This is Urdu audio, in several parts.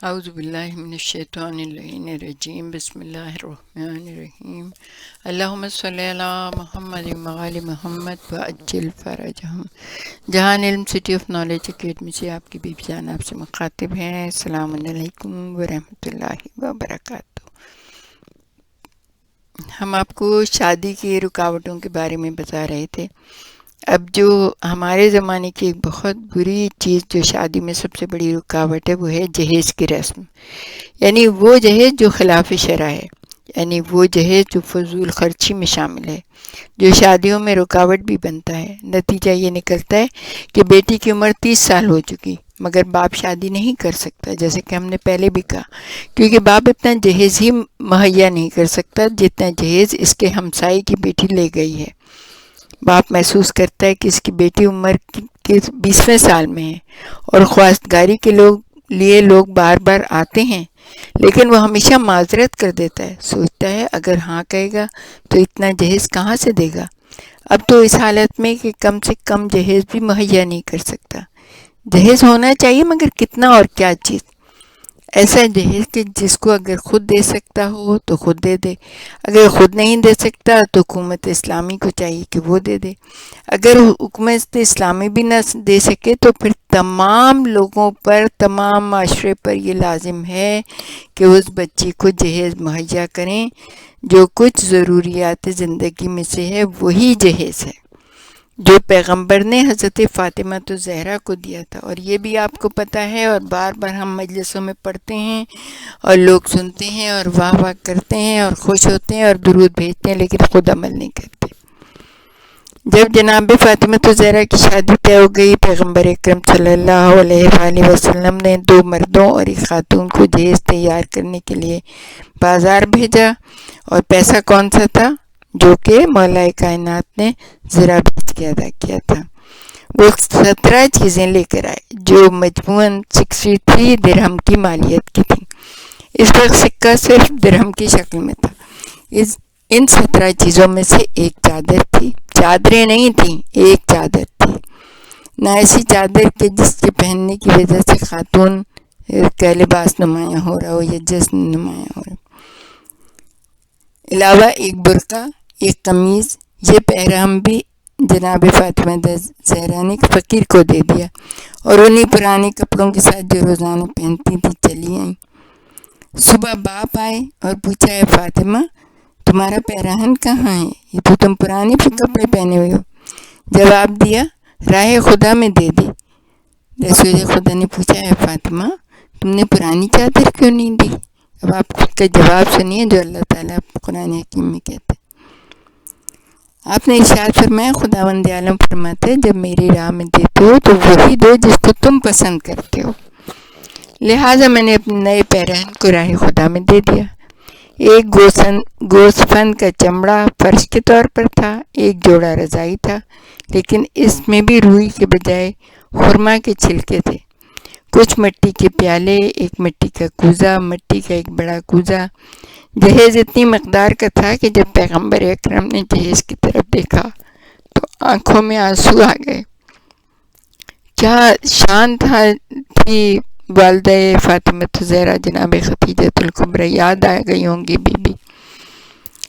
اعوذ باللہ من الشیطان اللعین الرجیم بسم اللہ الرحمن الرحیم اللہم صلی علی محمد وعلی محمد وعجل فرجہم۔ جہان علم سٹی آف نالج اکیڈمی سے آپ کی بیبی جان آپ سے مخاطب ہیں۔ السلام علیکم ورحمۃ اللہ وبرکاتہ۔ ہم آپ کو شادی کی رکاوٹوں کے بارے میں بتا رہے تھے۔ اب جو ہمارے زمانے کی ایک بہت بری چیز جو شادی میں سب سے بڑی رکاوٹ ہے وہ ہے جہیز کی رسم، یعنی وہ جہیز جو خلاف شرع ہے، یعنی وہ جہیز جو فضول خرچی میں شامل ہے، جو شادیوں میں رکاوٹ بھی بنتا ہے۔ نتیجہ یہ نکلتا ہے کہ بیٹی کی عمر 30 سال ہو چکی مگر باپ شادی نہیں کر سکتا، جیسے کہ ہم نے پہلے بھی کہا، کیونکہ باپ اتنا جہیز ہی مہیا نہیں کر سکتا جتنا جہیز اس کے ہمسائے کی بیٹی لے گئی ہے۔ باپ محسوس کرتا ہے کہ اس کی بیٹی عمر کے 20ویں سال میں ہے اور خواستگاری کے لیے لوگ بار بار آتے ہیں، لیکن وہ ہمیشہ معذرت کر دیتا ہے، سوچتا ہے اگر ہاں کہے گا تو اتنا جہیز کہاں سے دے گا۔ اب تو اس حالت میں کہ کم سے کم جہیز بھی مہیا نہیں کر سکتا۔ جہیز ہونا چاہیے مگر کتنا اور کیا چیز؟ ایسا جہیز کہ جس کو اگر خود دے سکتا ہو تو خود دے دے، اگر خود نہیں دے سکتا تو حکومت اسلامی کو چاہیے کہ وہ دے دے، اگر حکومت اسلامی بھی نہ دے سکے تو پھر تمام لوگوں پر، تمام معاشرے پر یہ لازم ہے کہ اس بچی کو جہیز مہیا کریں۔ جو کچھ ضروریات زندگی میں سے ہے وہی جہیز ہے جو پیغمبر نے حضرت فاطمہ الزہرا کو دیا تھا، اور یہ بھی آپ کو پتہ ہے، اور بار بار ہم مجلسوں میں پڑھتے ہیں اور لوگ سنتے ہیں اور واہ واہ کرتے ہیں اور خوش ہوتے ہیں اور درود بھیجتے ہیں، لیکن خود عمل نہیں کرتے۔ جب جناب فاطمہ الزہرا کی شادی طے ہو گئی، پیغمبر اکرم صلی اللہ علیہ وآلہ وسلم نے 2 مردوں اور 1 خاتون کو جہیز تیار کرنے کے لیے بازار بھیجا، اور پیسہ کون سا تھا؟ جو کہ مولا کائنات نے ذرا بھیج کے ادا کیا تھا۔ وہ 17 چیزیں لے کر آئے جو مجموعاً 63 درہم کی مالیت کی تھیں۔ اس وقت سکہ صرف درہم کی شکل میں تھا۔ ان 17 چیزوں میں سے ایک چادر تھی، چادریں نہیں تھیں، ایک چادر تھی، نہ ایسی چادر کہ جس کے پہننے کی وجہ سے خاتون کا لباس نمایاں ہو رہا ہو یا جسم نمایاں ہو رہا۔ علاوہ ایک برقع، ایک قمیض، یہ پیرہن بھی جناب فاطمہ زہرا نے فقیر کو دے دیا، اور انہی پرانے کپڑوں کے ساتھ جو روزانہ پہنتی تھی چلی آئیں۔ صبح باپ آئے اور پوچھا، اے فاطمہ تمہارا پیراہن کہاں ہے؟ یہ تو تم پرانے کپڑے پہنے ہوئے ہو۔ جواب دیا، راہ خدا میں دے دی۔ رسول خدا نے پوچھا، اے فاطمہ تم نے پرانی چادر کیوں نہیں دی؟ اب آپ کا جواب سنیے جو اللہ تعالیٰ قرآن حکیم میں کہتے ہیں۔ آپ نے ارشاد فرمایا، خداوند عالم فرماتا ہے جب میری راہ میں دیتے ہو تو وہی دو جس کو تم پسند کرتے ہو، لہٰذا میں نے اپنے نئے پیراہن کو راہ خدا میں دے دیا۔ ایک گوسفند کا چمڑا فرش کے طور پر تھا، ایک جوڑا رضائی تھا، لیکن اس میں بھی روئی کے بجائے خرما کے چھلکے تھے، کچھ مٹی کے پیالے، ایک مٹی کا کوزہ، مٹی کا ایک بڑا کوزہ۔ جہیز اتنی مقدار کا تھا کہ جب پیغمبر اکرم نے جہیز کی طرف دیکھا تو آنکھوں میں آنسو آ گئے۔ کیا شان تھی والدہ فاطمہ الزہرا جناب خدیجہ الکبریٰ، یاد آ گئی ہوں گی بی بی۔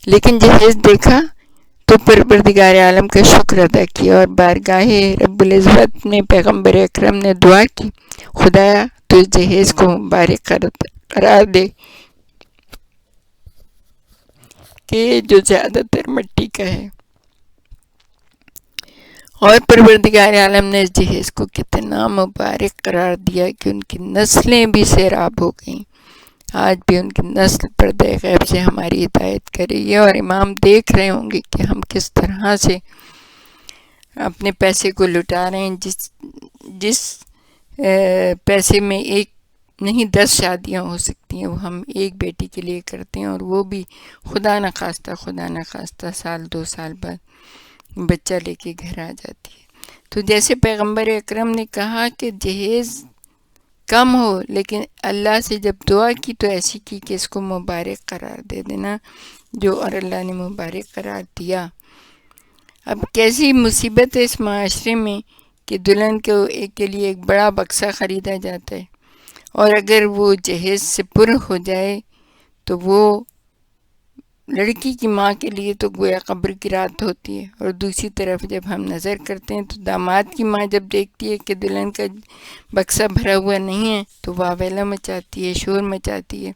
لیکن جہیز دیکھا تو پروردگار عالم کا شکر ادا کیا اور بارگاہ رب العزت میں پیغمبر اکرم نے دعا کی، خدایا تو اس جہیز کو مبارک قرار دے کہ جو زیادہ تر مٹی کا ہے۔ اور پروردگار عالم نے اس جہیز کو کتنا مبارک قرار دیا کہ ان کی نسلیں بھی سیراب ہو گئیں۔ آج بھی ان کی نسل پردہ غیب سے ہماری ہدایت کر رہی ہے، اور امام دیکھ رہے ہوں گے کہ ہم کس طرح سے اپنے پیسے کو لٹا رہے ہیں۔ جس پیسے میں ایک نہیں 10 شادیاں ہو سکتی ہیں وہ ہم ایک بیٹی کے لیے کرتے ہیں، اور وہ بھی خدا نخواستہ سال 2 سال بعد بچہ لے کے گھر آ جاتی ہے۔ تو جیسے پیغمبر اکرم نے کہا کہ جہیز کم ہو، لیکن اللہ سے جب دعا کی تو ایسی کی کہ اس کو مبارک قرار دے دینا، جو اور اللہ نے مبارک قرار دیا۔ اب کیسی مصیبت ہے اس معاشرے میں کہ دلہن کے لیے ایک بڑا بکسہ خریدا جاتا ہے اور اگر وہ جہیز سے پر ہو جائے تو وہ لڑکی کی ماں کے لیے تو گویا قبر کی رات ہوتی ہے، اور دوسری طرف جب ہم نظر کرتے ہیں تو داماد کی ماں جب دیکھتی ہے کہ دلہن کا بکسا بھرا ہوا نہیں ہے تو واویلا مچاتی ہے، شور مچاتی ہے۔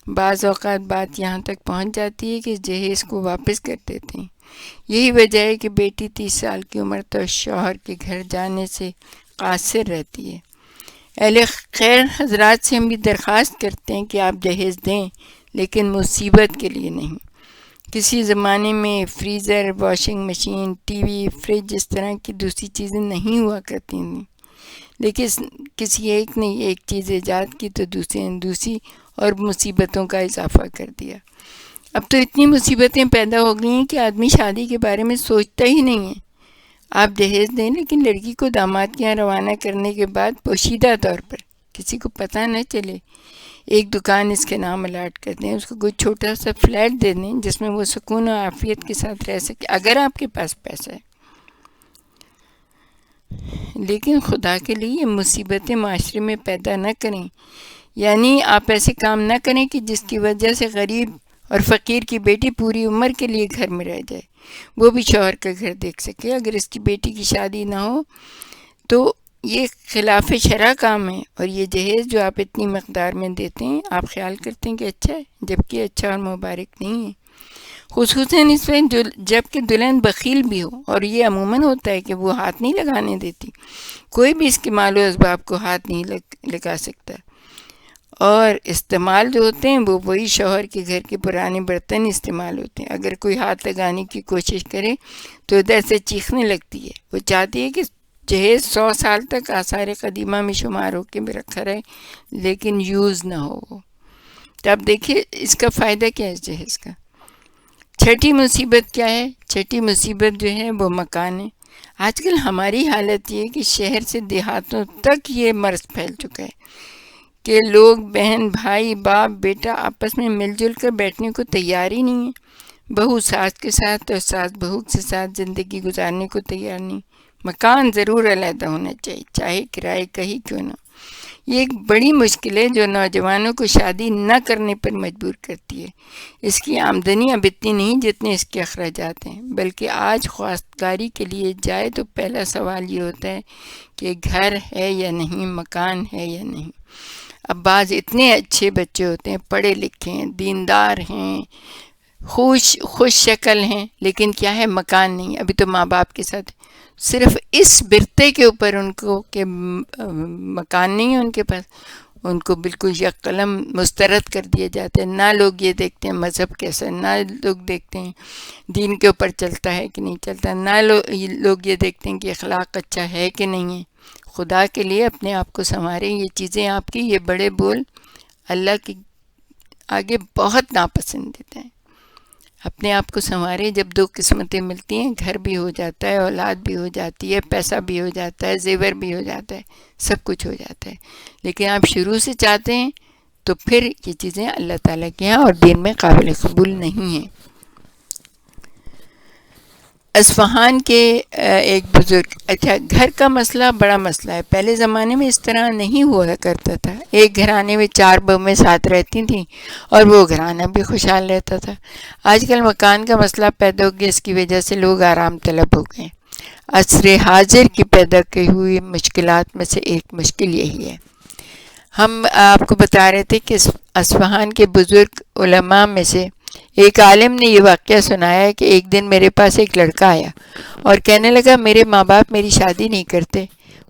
بعض اوقات بات یہاں تک پہنچ جاتی ہے کہ جہیز کو واپس کر دیتے ہیں۔ یہی وجہ ہے کہ بیٹی 30 سال کی عمر تک شوہر کے گھر جانے سے قاصر رہتی ہے۔ اہل خیر حضرات سے ہم بھی درخواست کرتے ہیں کہ آپ جہیز دیں، لیکن مصیبت کے لیے نہیں۔ کسی زمانے میں freezer, washing machine, T V, fridge اس طرح کی دوسری چیزیں نہیں ہوا کرتی تھیں، لیکن کسی ایک نے ایک چیز ایجاد کی تو دوسرے نے دوسری، اور مصیبتوں کا اضافہ کر دیا۔ اب تو اتنی مصیبتیں پیدا ہو گئی ہیں کہ آدمی شادی کے بارے میں سوچتا ہی نہیں ہے۔ آپ جہیز دیں لیکن لڑکی کو داماد کے یہاں روانہ کرنے کے بعد پوشیدہ طور پر کسی کو پتہ نہ چلے ایک دکان اس کے نام الاٹ کر دیں، اس کو کوئی چھوٹا سا فلیٹ دے دیں جس میں وہ سکون و عافیت کے ساتھ رہ سکے اگر آپ کے پاس پیسہ ہے۔ لیکن خدا کے لیے یہ مصیبتیں معاشرے میں پیدا نہ کریں، یعنی آپ ایسے کام نہ کریں کہ جس کی وجہ سے غریب اور فقیر کی بیٹی پوری عمر کے لیے گھر میں رہ جائے، وہ بھی شوہر کا گھر دیکھ سکے۔ اگر اس کی بیٹی کی شادی نہ ہو تو یہ خلاف شرع کام ہے، اور یہ جہیز جو آپ اتنی مقدار میں دیتے ہیں آپ خیال کرتے ہیں کہ اچھا ہے، جبکہ اچھا اور مبارک نہیں ہے، خصوصاً اس میں جب کہ دلہن بخیل بھی ہو، اور یہ عموماً ہوتا ہے کہ وہ ہاتھ نہیں لگانے دیتی، کوئی بھی اس کے مال و اسباب کو ہاتھ نہیں لگا سکتا، اور استعمال جو ہوتے ہیں وہ وہی شوہر کے گھر کے پرانے برتن استعمال ہوتے ہیں۔ اگر کوئی ہاتھ لگانے کی کوشش کرے تو ادھر سے چیخنے لگتی ہے، وہ چاہتی ہے کہ جہیز 100 سال تک آثار قدیمہ میں شمار ہو کے بھی رکھا رہے لیکن یوز نہ ہو وہ۔ تو اب دیکھیے اس کا فائدہ کیا ہے اس جہیز کا۔ چھٹی مصیبت کیا ہے؟ چھٹی مصیبت جو ہے وہ مکان ہے۔ آج کل ہماری حالت یہ ہے کہ شہر سے دیہاتوں تک یہ مرض پھیل چکا ہے کہ لوگ بہن، بھائی، باپ، بیٹا آپس میں مل جل کر بیٹھنے کو تیار ہی نہیں ہے۔ بہو ساس کے ساتھ اور ساس بہو کے ساتھ زندگی گزارنے کو تیار نہیں۔ مکان ضرور علیحدہ ہونا چاہیے، چاہے کرائے کا ہی کیوں نہ۔ یہ ایک بڑی مشکل ہے جو نوجوانوں کو شادی نہ کرنے پر مجبور کرتی ہے۔ اس کی آمدنی اب اتنی نہیں جتنے اس کے اخراجات ہیں، بلکہ آج خواستگاری کے لیے جائے تو پہلا سوال یہ ہوتا ہے کہ گھر ہے یا نہیں، مکان ہے یا نہیں۔ اب بعض اتنے اچھے بچے ہوتے ہیں، پڑھے لکھے ہیں، دیندار ہیں، خوش شکل ہیں، لیکن کیا ہے، مکان نہیں۔ ابھی تو ماں باپ کے ساتھ صرف اس برتے کے اوپر ان کو کہ مکان نہیں ہے ان کے پاس، ان کو بالکل یک قلم مسترد کر دیے جاتے ہیں۔ نہ لوگ یہ دیکھتے ہیں مذہب کیسا ہے، نہ لوگ دیکھتے ہیں دین کے اوپر چلتا ہے کہ نہیں چلتا، نہ لوگ یہ دیکھتے ہیں کہ اخلاق اچھا ہے کہ نہیں ہے۔ خدا کے لیے اپنے آپ کو سنواریں۔ یہ چیزیں آپ کی، یہ بڑے بول اللہ کے آگے بہت ناپسندیدہ ہیں۔ اپنے آپ کو سنواریں۔ جب دو قسمتیں ملتی ہیں، گھر بھی ہو جاتا ہے، اولاد بھی ہو جاتی ہے، پیسہ بھی ہو جاتا ہے، زیور بھی ہو جاتا ہے، سب کچھ ہو جاتا ہے، لیکن آپ شروع سے چاہتے ہیں تو پھر یہ چیزیں اللہ تعالیٰ کے ہاں اور دین میں قابل قبول نہیں ہیں۔ اصفہان کے ایک بزرگ، اچھا گھر کا مسئلہ بڑا مسئلہ ہے، پہلے زمانے میں اس طرح نہیں ہوا کرتا تھا۔ ایک گھرانے میں 4 بہویں ساتھ رہتی تھیں اور وہ گھرانہ بھی خوشحال رہتا تھا۔ آج کل مکان کا مسئلہ پیدا ہو گیا، اس کی وجہ سے لوگ آرام طلب ہو گئے۔ عصر حاضر کی پیدا کی ہوئی مشکلات میں سے ایک مشکل یہی ہے۔ ہم آپ کو بتا رہے تھے کہ اصفہان کے بزرگ علماء میں سے ایک عالم نے یہ واقعہ سنایا ہے کہ ایک دن میرے پاس ایک لڑکا آیا اور کہنے لگا میرے ماں باپ میری شادی نہیں کرتے،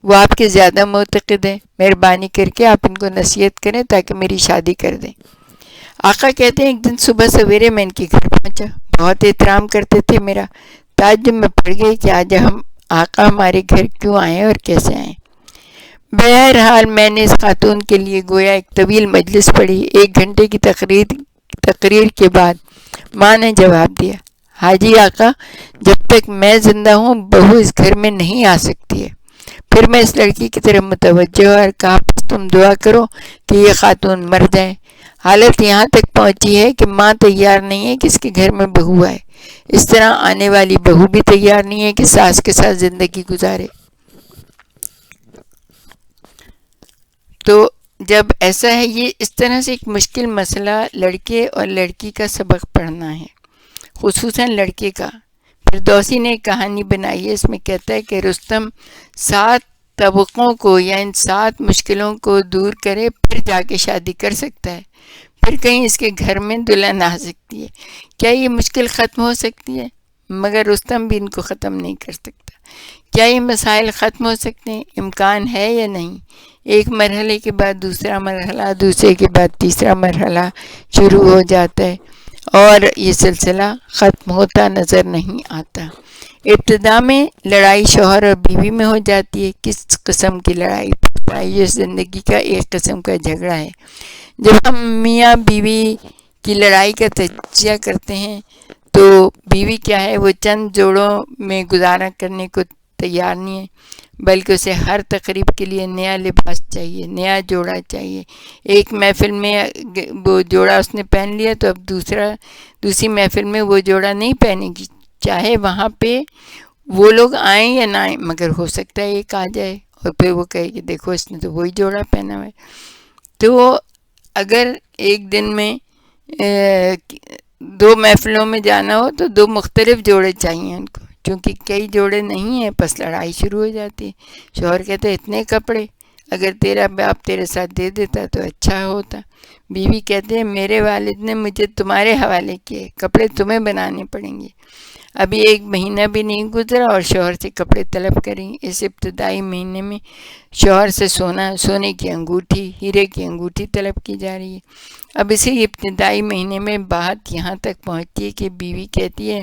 وہ آپ کے زیادہ معتقد ہیں، مہربانی کر کے آپ ان کو نصیحت کریں تاکہ میری شادی کر دیں۔ آقا کہتے ہیں ایک دن صبح سویرے میں ان کے گھر پہنچا، بہت احترام کرتے تھے میرا۔ تعجب میں پڑ گئی کہ آج آقا ہمارے گھر کیوں آئے اور کیسے آئے۔ بہرحال میں نے اس خاتون کے لیے گویا ایک طویل مجلس پڑھی۔ 1 گھنٹے کی تقریر کے بعد ماں نے جواب دیا، حاجی آقا جب تک میں زندہ ہوں بہو اس گھر میں نہیں آ سکتی ہے۔ پھر میں اس لڑکی کی طرف متوجہ اور کہا تم دعا کرو کہ یہ خاتون مر جائے۔ حالت یہاں تک پہنچی ہے کہ ماں تیار نہیں ہے کہ اس کے گھر میں بہو آئے، اس طرح آنے والی بہو بھی تیار نہیں ہے کہ ساس کے ساتھ زندگی گزارے۔ تو جب ایسا ہے، یہ اس طرح سے ایک مشکل مسئلہ لڑکے اور لڑکی کا سبق پڑھنا ہے، خصوصاً لڑکے کا۔ فردوسی نے ایک کہانی بنائی ہے، اس میں کہتا ہے کہ رستم 7 طبقوں کو یا ان 7 مشکلوں کو دور کرے پھر جا کے شادی کر سکتا ہے، پھر کہیں اس کے گھر میں دلہن آ سکتی ہے۔ کیا یہ مشکل ختم ہو سکتی ہے؟ مگر رستم بھی ان کو ختم نہیں کر سکتا۔ کیا یہ مسائل ختم ہو سکتے ہیں؟ امکان ہے یا نہیں؟ ایک مرحلے کے بعد دوسرا مرحلہ، دوسرے کے بعد تیسرا مرحلہ شروع ہو جاتا ہے اور یہ سلسلہ ختم ہوتا نظر نہیں آتا۔ ابتدا میں لڑائی شوہر اور بیوی میں ہو جاتی ہے۔ کس قسم کی لڑائی؟ یہ زندگی کا ایک قسم کا جھگڑا ہے۔ جب ہم میاں بیوی کی لڑائی کا تجزیہ کرتے ہیں تو بیوی کیا ہے، وہ چند جوڑوں میں گزارا کرنے کو تیار نہیں ہے، بلکہ اسے ہر تقریب کے لیے نیا لباس چاہیے، نیا جوڑا چاہیے۔ ایک محفل میں وہ جوڑا اس نے پہن لیا تو اب دوسری محفل میں وہ جوڑا نہیں پہنے گی، چاہے وہاں پہ وہ لوگ آئیں یا نہ آئیں، مگر ہو سکتا ہے ایک آ جائے اور پھر وہ کہے کہ دیکھو اس نے تو وہی جوڑا پہنا ہوا ہے۔ تو اگر ایک دن میں 2 محفلوں میں جانا ہو تو 2 مختلف جوڑے چاہیے ان کو، چونکہ کئی جوڑے نہیں ہیں، بس لڑائی شروع ہو جاتی ہے۔ شوہر کہتے ہیں اتنے کپڑے اگر تیرا باپ تیرے ساتھ دے دیتا تو اچھا ہوتا۔ بیوی کہتے ہیں میرے والد نے مجھے تمہارے حوالے کیے، کپڑے تمہیں بنانے پڑیں گے۔ ابھی 1 مہینہ بھی نہیں گزرا اور شوہر سے کپڑے طلب کریں۔ اس ابتدائی مہینے میں شوہر سے سونے کی انگوٹھی، ہیرے کی انگوٹھی طلب کی جا رہی ہے۔ اب اسی ابتدائی مہینے میں بات یہاں تک پہنچتی ہے کہ بیوی کہتی ہے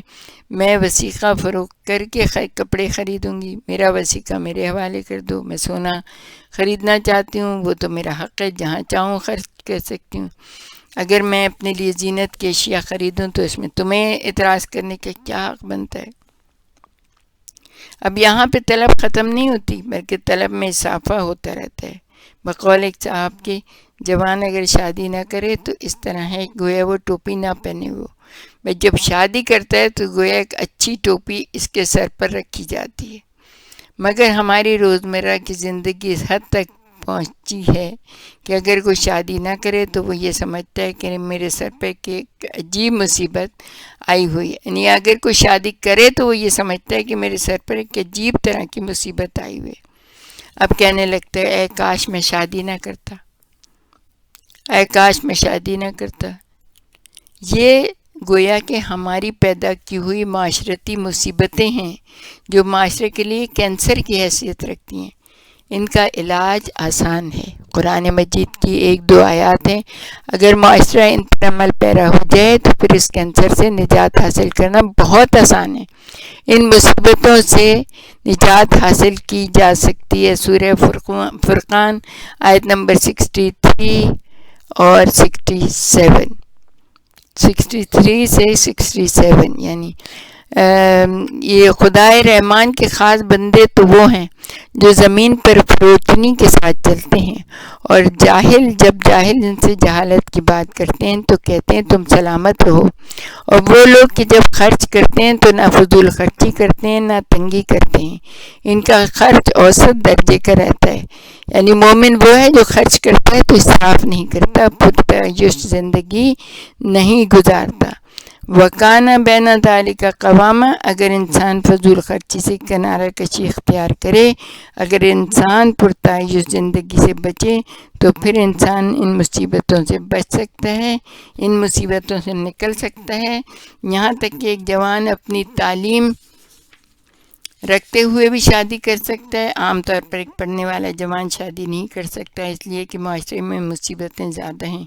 میں وثیقہ فروخت کر کے کپڑے خریدوں گی، میرا وثیقہ میرے حوالے کر دو، میں سونا خریدنا چاہتی ہوں، وہ تو میرا حق ہے، جہاں چاہوں خرچ کر سکتی ہوں۔ اگر میں اپنے لیے زینت کی اشیاء خریدوں تو اس میں تمہیں اعتراض کرنے کا کیا حق بنتا ہے؟ اب یہاں پہ طلب ختم نہیں ہوتی، بلکہ طلب میں اضافہ ہوتا رہتا ہے۔ بقول ایک صاحب کے، جوان اگر شادی نہ کرے تو اس طرح ہے گویا وہ ٹوپی نہ پہنے ہو، بھائی جب شادی کرتا ہے تو گویا ایک اچھی ٹوپی اس کے سر پر رکھی جاتی ہے۔ مگر ہماری روزمرہ کی زندگی اس حد تک پہنچی ہے کہ اگر کوئی شادی نہ کرے تو وہ یہ سمجھتا ہے کہ میرے سر پہ ایک عجیب مصیبت آئی ہوئی ہے، یعنی اگر کوئی شادی کرے تو وہ یہ سمجھتا ہے کہ میرے سر پر ایک عجیب طرح کی مصیبت آئی ہوئی ہے۔ اب کہنے لگتا ہے اے کاش میں شادی نہ کرتا، اے کاش میں شادی نہ کرتا۔ یہ گویا کہ ہماری پیدا کی ہوئی معاشرتی مصیبتیں ہیں جو معاشرے کے لیے کینسر کی حیثیت رکھتی ہیں۔ ان کا علاج آسان ہے، قرآن مجید کی 1-2 آیات ہیں، اگر معاشرہ ان پر عمل پیرا ہو جائے تو پھر اس کینسر سے نجات حاصل کرنا بہت آسان ہے۔ ان مصیبتوں سے نجات حاصل کی جا سکتی ہے۔ سورہ فرقان آیت نمبر 63 اور 63 سے 67، یعنی یہ خدائے رحمان کے خاص بندے تو وہ ہیں جو زمین پر فروتنی کے ساتھ چلتے ہیں، اور جب جاہل ان سے جہالت کی بات کرتے ہیں تو کہتے ہیں تم سلامت رہو، اور وہ لوگ کہ جب خرچ کرتے ہیں تو نہ فضول خرچی کرتے ہیں نہ تنگی کرتے ہیں، ان کا خرچ اوسط درجے کا رہتا ہے۔ یعنی مومن وہ ہے جو خرچ کرتا ہے تو اسراف نہیں کرتا، پرتعیش زندگی نہیں گزارتا۔ وَكَانَ بَيْنَ ذَلِكَ قَوَامًا، اگر انسان فضول خرچی سے کنارہ کشی اختیار کرے، اگر انسان پرتعیش زندگی سے بچے تو پھر انسان ان مصیبتوں سے بچ سکتا ہے، ان مصیبتوں سے نکل سکتا ہے۔ یہاں تک کہ ایک جوان اپنی تعلیم رکھتے ہوئے بھی شادی کر سکتا ہے۔ عام طور پر ایک پڑھنے والا جوان شادی نہیں کر سکتا، اس لیے کہ معاشرے میں مصیبتیں زیادہ ہیں،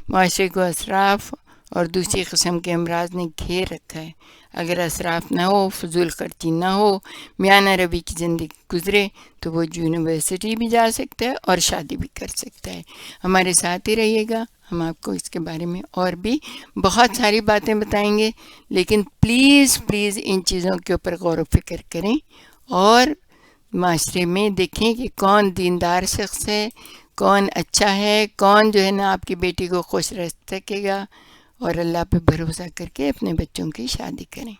معاشرے کو اسراف اور دوسری قسم کے امراض نے گھیر رکھا ہے۔ اگر اسراف نہ ہو، فضول خرچی نہ ہو، میانہ روی کی زندگی گزرے تو وہ یونیورسٹی بھی جا سکتا ہے اور شادی بھی کر سکتا ہے۔ ہمارے ساتھ ہی رہیے گا، ہم آپ کو اس کے بارے میں اور بھی بہت ساری باتیں بتائیں گے، لیکن پلیز ان چیزوں کے اوپر غور و فکر کریں اور معاشرے میں دیکھیں کہ کون دیندار شخص ہے، کون اچھا ہے، کون جو ہے نا آپ کی بیٹی کو خوش رکھ سکے گا، اور اللہ پہ بھروسہ کر کے اپنے بچوں کی شادی کریں۔